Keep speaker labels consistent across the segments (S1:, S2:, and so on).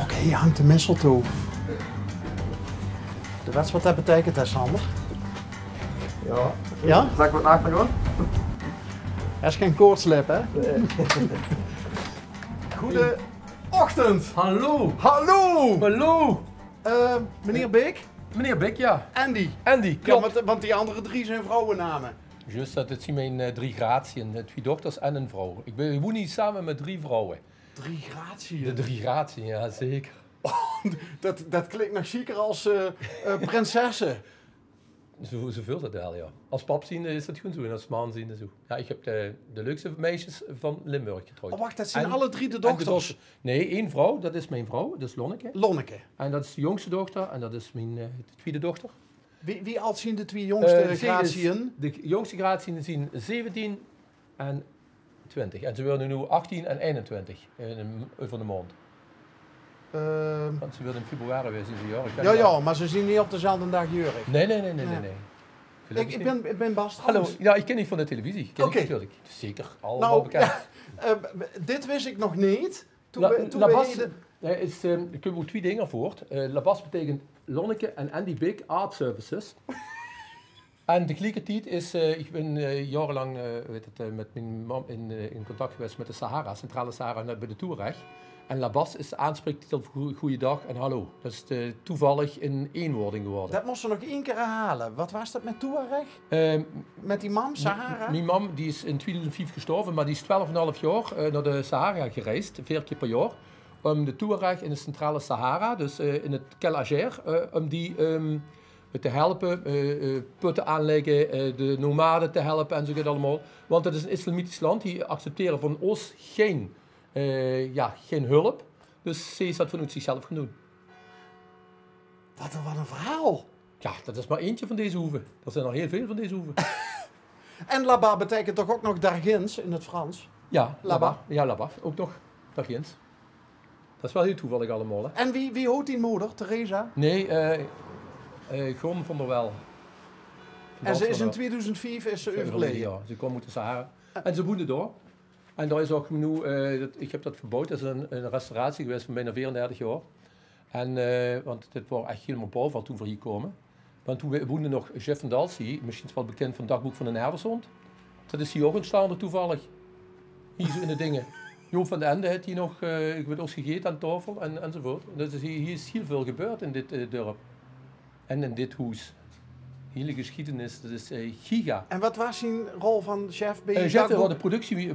S1: Oké, hier hangt de mistletoe. De weet wat dat betekent, hè, Sander?
S2: Ja.
S1: Ja?
S2: Zal ik wat achter hoor?
S1: Er is geen koortslip, hè? Goedeochtend!
S3: Hallo!
S1: Hallo!
S3: Hallo!
S1: Meneer Beek?
S3: Meneer Beck, ja.
S1: Andy.
S3: Andy,
S1: Ja,
S3: klopt.
S1: want die andere drie zijn vrouwennamen.
S3: Juist, dat zijn mijn 3 gratien, 2 dochters en een vrouw. Ik woon hier samen met 3 vrouwen.
S1: 3 gratieën.
S3: De 3 gratien, ja zeker.
S1: Dat klinkt nog chiquer als prinsessen.
S3: Zoveel dat wel, ja. Als pap zien is dat goed zo en als man zien zo. Ja, ik heb de leukste meisjes van Limburg getrouwd.
S1: Oh, wacht, dat zijn
S3: En-
S1: alle 3 de
S3: en
S1: dochters.
S3: Nee, 1 vrouw, dat is mijn vrouw, dat is Lonneke.
S1: Lonneke.
S3: En dat is de jongste dochter en dat is mijn tweede dochter.
S1: Wie oud zien de 2 jongste gratieën?
S3: De jongste gratien zien 17 en 20. En ze worden nu 18 en 21 van de maand. Want ze willen in februari weer zijn ze jarig.
S1: Ja, maar ze zien niet op dezelfde dag jurig.
S3: Nee.
S1: Ik ben Bas
S3: Hallo,
S1: trouwens.
S3: ja, ik ken je van de televisie. Ken
S1: Oké.
S3: ik natuurlijk. Zeker, allemaal
S1: Nou,
S3: bekend.
S1: dit wist ik nog niet. Toen
S3: La
S1: we
S3: Bas
S1: heden-
S3: is, er komen ook 2 dingen voort. La Bas betekent Lonneke en Andy Beek Art Services. En de gelijkertijd is, ik ben jarenlang met mijn mam in contact geweest met de Sahara, Centrale Sahara bij de Touareg. En La Bas is de aanspreektitel voor goeiedag en hallo. Dat is toevallig in eenwording geworden.
S1: Dat moest ze nog 1 keer herhalen. Wat was dat met Touareg? Met die mam, Sahara?
S3: Mijn mam die is in 2005 gestorven, maar die is 12,5 jaar naar de Sahara gereisd, 4 keer per jaar. Om de Touareg in de Centrale Sahara, dus in het Kel Ager, om die te helpen, putten aanleggen, de nomaden te helpen en zo gaat allemaal. Want het is een islamitisch land, die accepteren van ons geen hulp. Dus ze is dat vanuit zichzelf gaan doen.
S1: Wat een verhaal.
S3: Ja, dat is maar eentje van deze hoeven. Er zijn er heel veel van deze hoeven.
S1: En là-bas betekent toch ook nog daarginds in het Frans?
S3: Ja,
S1: Là-bas.
S3: Ja, là-bas. Ook nog. Daarginds. Dat is wel heel toevallig allemaal, hè.
S1: En wie hoort die moeder, Theresa?
S3: Nee, Gon van der Wel.
S1: En ze is in 2005 is ze overleden.
S3: Ja, ze kwam uit de Sahara. En ze woonde door. En daar is ook nu, ik heb dat verbouwd, dat is een restauratie geweest van bijna 34 jaar. En, want dit was echt helemaal bouwval toen we hier komen. Want toen woonden nog Jeff van Dalsy, misschien wel bekend van het dagboek van een herdershond. Dat is hier ook ontstaan toevallig. Hier zo in de dingen. Joop van den Ende heeft hier nog, ik weet ook gegeten aan tafel enzovoort. Dus hier is heel veel gebeurd in dit dorp. En in dit huis. Hele geschiedenis, dat is giga.
S1: En wat was zijn rol van chef bij
S3: Jeff
S1: dagboek?
S3: had de productie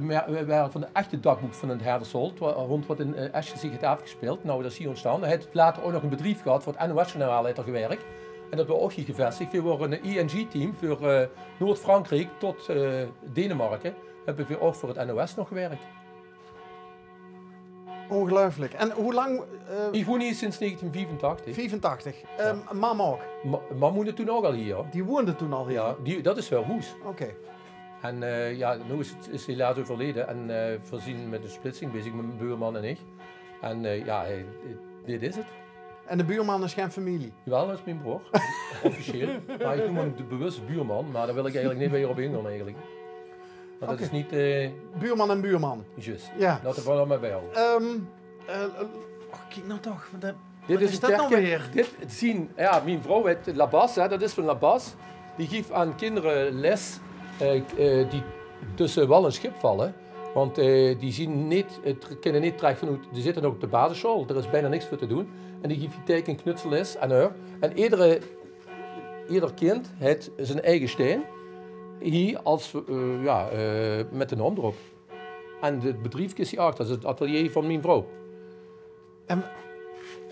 S3: van het echte dagboek van het herdershond, rond wat in Eschge zich heeft afgespeeld. Nou, dat is hier ontstaan. Hij heeft later ook nog een bedrijf gehad, voor het NOS-journaal heeft er gewerkt. En dat was ook hier gevestigd. We waren een ING-team voor Noord-Frankrijk tot Denemarken. Hebben we ook voor het NOS nog gewerkt.
S1: Ongelooflijk. En hoe lang?
S3: Ik woon hier sinds 1984.
S1: 85. Mam ook.
S3: Mam woonde toen ook al hier. Hoor.
S1: Die woonde toen al hier.
S3: Ja, dat is wel hoes.
S1: Oké.
S3: En nu is hij helaas overleden en voorzien met een splitsing bezig met mijn buurman en ik. En dit is het.
S1: En de buurman is geen familie?
S3: Jawel, dat is mijn broer, officieel. Maar ik noem hem de bewuste buurman, maar daar wil ik eigenlijk niet meer op ingaan eigenlijk. Want dat is niet
S1: Buurman en buurman.
S3: juist.
S1: Ja.
S3: Dat is wel maar bij jou.
S1: Kijk nou toch. Wat
S3: Dit
S1: is dat nou weer?
S3: Dit zien, ja, mijn vrouw heet La Bas, hè, dat is van La Bas. Die geeft aan kinderen les die tussen wal en schip vallen. Want die zien niet, kunnen niet terecht vanuit, die zitten ook op de basisschool, er is bijna niks voor te doen. En die geeft die teken knutselles aan haar. En ieder kind heeft zijn eigen steen. Hier als, met een naam erop. En het bedrijf is hier achter, dat is het atelier van mijn vrouw.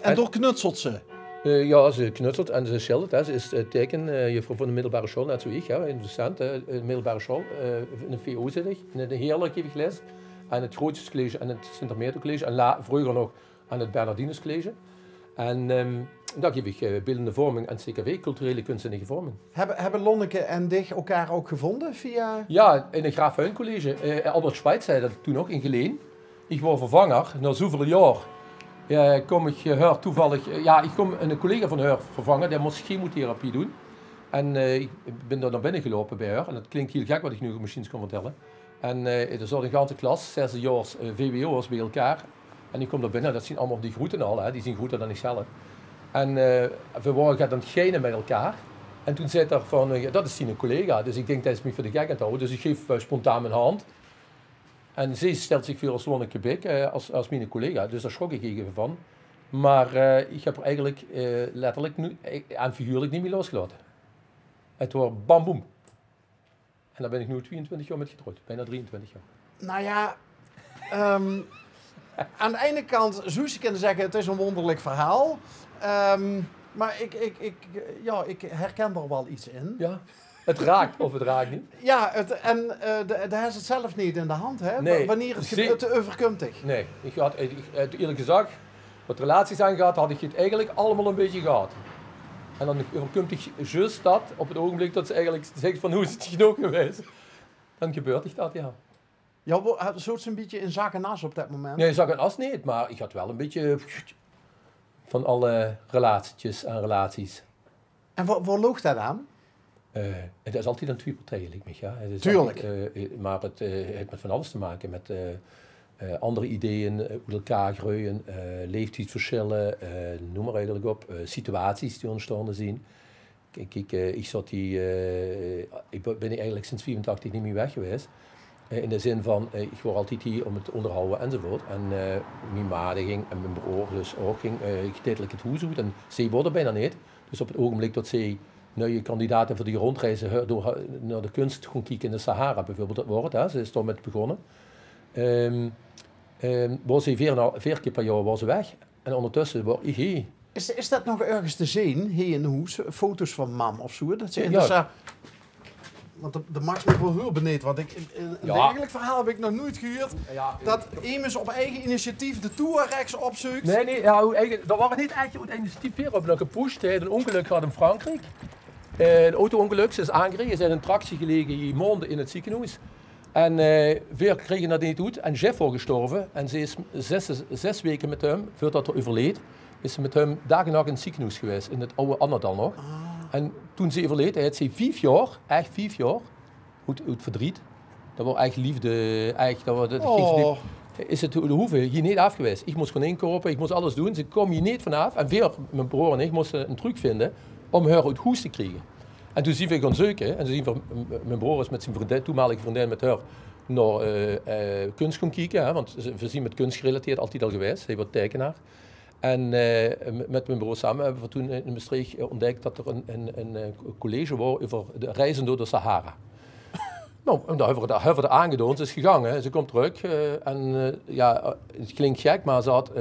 S1: En door knutselt ze?
S3: Ja, ze knutselt en ze schildert. Hè. Ze is tekenjuffrouw van de middelbare school, net zoals ik, hè, een docent, in de middelbare school. In de VO zit ik, in de Heerlijk heb ik les. Aan het Grootjes College en het Sint-Armeerto College. En vroeger nog aan het Bernardinus College. En daar geef ik beeldende vorming en CKW, culturele kunstzinnige vorming.
S1: Hebben Lonneke en Dich elkaar ook gevonden via...
S3: Ja, in het Graaf Huyn College. Albert Schweitz zei dat toen ook in Geleen. Ik word vervanger, na zoveel jaar kom ik haar toevallig... ik kom een collega van haar vervangen, die moest chemotherapie doen. En ik ben daar naar binnen gelopen bij haar. En dat klinkt heel gek wat ik nu misschien kan vertellen. En er zat een ganse klas, 6 jaar VWO'ers bij elkaar. En ik kom daar binnen, dat zien allemaal die groeten al, hè. Die zien groeten dan ik zelf. En we waren aan het geinen met elkaar. En toen zei er van, dat is een collega, dus ik denk dat is me voor de gek aan het houden. Dus ik geef spontaan mijn hand. En zij stelt zich voor als Lonneke Bik, als mijn collega, dus daar schrok ik even van. Maar ik heb er eigenlijk letterlijk nu, en figuurlijk niet meer losgelaten. Het was bam boem. En daar ben ik nu 22 jaar met getrouwd, bijna 23 jaar.
S1: Nou ja, aan de ene kant zou je kunnen zeggen, het is een wonderlijk verhaal. Maar ik herken er wel iets in.
S3: Ja, het raakt of het raakt niet.
S1: Ja, daar is het zelf niet in de hand, hè?
S3: Nee,
S1: Wanneer het gebeurt, het overkomt zich.
S3: Nee, eerlijk gezegd, wat relaties aangaat, had ik het eigenlijk allemaal een beetje gehad. En dan overkomt ik juist dat, op het ogenblik dat ze eigenlijk zegt van hoe is het genoeg geweest. Dan gebeurt zich dat, ja.
S1: Ja, zo een beetje in zak en as op dat moment?
S3: Nee, zak en as niet, maar ik had wel een beetje van alle relatietjes en relaties.
S1: En waar loog dat aan?
S3: Het is altijd een tweepartijelijk, ja.
S1: Tuurlijk.
S3: Maar het heeft met van alles te maken, met andere ideeën, hoe elkaar groeien, leeftijdsverschillen, noem maar eigenlijk op, situaties die ontstaan zien. Kijk, ik ben eigenlijk sinds 84 niet meer weg geweest. In de zin van, ik word altijd hier om het te onderhouden enzovoort. En mijn maat ging en mijn broer dus ook ging gedeeltelijk het huis uit. En zij worden bijna niet. Dus op het ogenblik dat zij nieuwe kandidaten voor die rondreizen door naar de kunst gaan kijken in de Sahara bijvoorbeeld, dat wordt, hè. Ze is daar met begonnen. Was ze 4 keer per jaar was ze weg. En ondertussen was ik hier.
S1: Is dat nog ergens te zien, hier in de hoes? Foto's van mam of zo? Dat ze in want de Max me wel heel benieuwd, want een dergelijk verhaal heb ik nog nooit gehoord. Ja, dat Emus op eigen initiatief de Touaregs opzoekt.
S3: Nee, dat waren niet echt het initiatief weer op nog gepusht. Hij had een ongeluk gehad in Frankrijk. Een auto-ongeluk, ze is aangereden, ze zijn in een tractie gelegen in maanden in het ziekenhuis. En we kregen dat niet uit en Jeff was gestorven. En ze is 6 weken met hem, voordat hij overleed, is ze met hem dagen nog in het ziekenhuis geweest, in het oude Annadal nog. En toen ze overleed, hij had ze 5 jaar, echt 5 jaar, uit verdriet. Dat was echt liefde, is het de hoeve hier niet af geweest. Ik moest gewoon inkopen, ik moest alles doen, ze kwam hier niet vanaf. En weer, mijn broer en ik moesten een truc vinden om haar uit huis te krijgen. En toen zien we gaan zoeken, en toen zien we, mijn broer is met zijn toenmalige vriendin met haar naar kunst gaan kijken, hè, want we zien met kunst gerelateerd altijd al geweest, hij wordt tekenaar. En met mijn broer samen hebben we toen in Maastricht ontdekt dat er een college was over de reizen door de Sahara. Nou, en daar hebben we er aangedaan, ze is gegaan, hè. Ze komt terug en het klinkt gek, maar ze had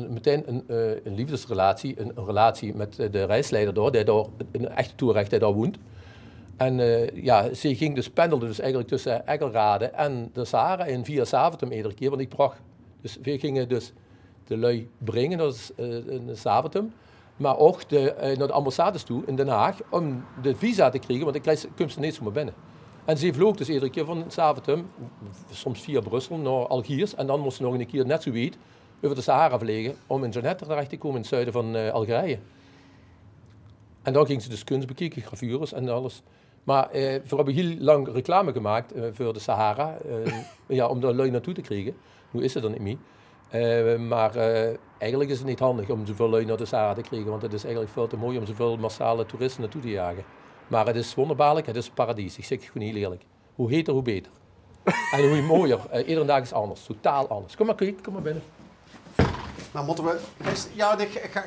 S3: meteen een liefdesrelatie, een relatie met de reisleider daar, die daar een echte toerrecht die daar woont. En ze ging dus pendelde dus eigenlijk tussen Eggelrade en de Sahara in via Zaventem iedere keer, want ik bracht, dus we gingen dus de lui brengen naar Zaventem, maar ook naar de ambassades toe in Den Haag om de visa te krijgen, want ik kom ze niet zomaar binnen. En ze vloog dus iedere keer van Zaventem, soms via Brussel, naar Algiers. En dan moest ze nog een keer net zo wiet over de Sahara vliegen om in Jeannette terecht te komen in het zuiden van Algerije. En dan ging ze dus kunst bekijken, gravures en alles. Maar we hebben heel lang reclame gemaakt voor de Sahara, om daar lui naartoe te krijgen. Nu is ze er niet meer. Maar eigenlijk is het niet handig om zoveel lui naar de Sahara te krijgen, want het is eigenlijk veel te mooi om zoveel massale toeristen naartoe te jagen. Maar het is wonderbaarlijk, het is paradies. Ik zeg het gewoon heel eerlijk. Hoe heter, hoe beter. En hoe mooier. Iedere dag is anders, totaal anders. Kom maar, kom maar binnen.
S1: Nou, moeten we... Ja,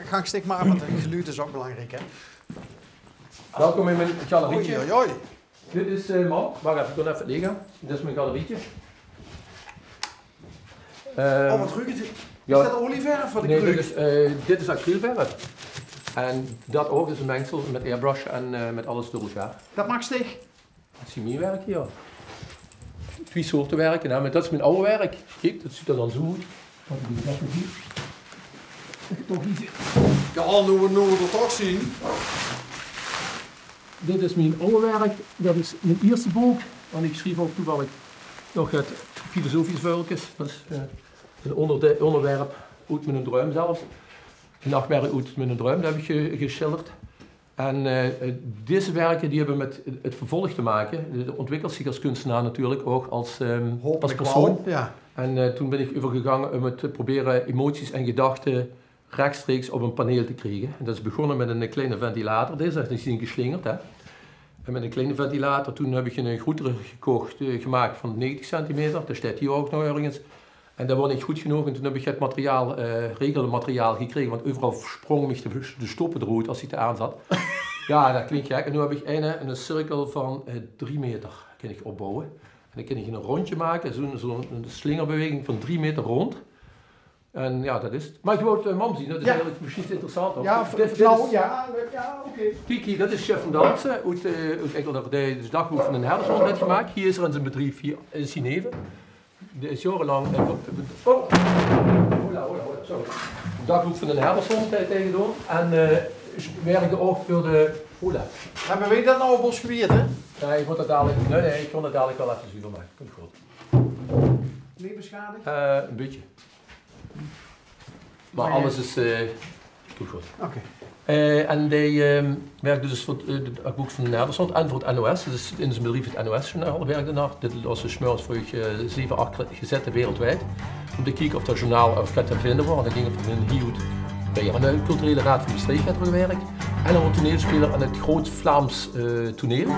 S1: gangstik maar, want het geluid is ook belangrijk, hè.
S3: Welkom in mijn galerietje.
S1: Oei, oei.
S3: Dit is wacht even, ik kan even liggen. Dit is mijn galerietje.
S1: Wat ruikt het? Is dat olieverf voor de kleur?
S3: Nee, dit is acrylverf. En dat ook is een mengsel met airbrush en met alles door elkaar.
S1: Dat mag stig.
S3: Dat is mijn werk hier. 2 soorten werken, hè? Maar dat is mijn oude werk. Kijk, dat ziet er dan zo uit. Wat doe ik even hier? Toch niet.
S1: Ja, nu we het toch zien.
S3: Dit is mijn oude werk. Dat is mijn eerste boek. Want ik schreef ook toevallig nog het filosofisch vuiltjes. Dat is een onderwerp uit mijn droom zelfs. Nachtmerrie uit mijn droom, dat heb ik geschilderd. En deze werken die hebben met het vervolg te maken. De ontwikkelt zich als kunstenaar natuurlijk ook als persoon.
S1: Ja.
S3: En toen ben ik overgegaan om het te proberen emoties en gedachten rechtstreeks op een paneel te krijgen. En dat is begonnen met een kleine ventilator. Deze is een geslingerd. Hè? En met een kleine ventilator, toen heb ik een grotere gemaakt van 90 centimeter. Dat staat hier ook nog ergens. En dat was niet goed genoeg. En toen heb ik het materiaal, regelmateriaal gekregen. Want overal sprong me de stoppen eruit als hij te aan zat. Ja, dat klinkt gek. En nu heb ik een cirkel van 3 meter kan ik opbouwen. En dan kan ik een rondje maken. Zo'n slingerbeweging van 3 meter rond. En ja, dat is het. Maar je wou het mam zien, dat is eigenlijk misschien interessant. Hoor.
S1: Ja, oké.
S3: Kijk, dat is Chef van Dalsen uit de dagboek van een herdershond net gemaakt. Hier is er in zijn bedrijf hier in Sineven. Die is jarenlang... Sorry. Dagboek van een herdershond tegendoor. En werkte ook voor de...
S1: Maar weet je dat nou op ons gebied, hè?
S3: Nee, ik moet dat dadelijk... Nee, ik kon dat dadelijk wel even zuiver maken. Komt goed.
S1: Niet beschadigd?
S3: Een beetje. Maar alles is goed.
S1: Oké.
S3: En die werkte dus voor het boek van Nederland en voor het NOS. Dus in zijn bedrijf het NOS-journaal werkte naar. Dit was een smurfsvruchtje 7, 8 gezetten wereldwijd. Om te kijken of dat journaal of het te vinden was. Dan ging het van een hield bij de culturele raad van Maastricht gewerkt. En dan een toneelspeler aan het Groot Vlaams toneel.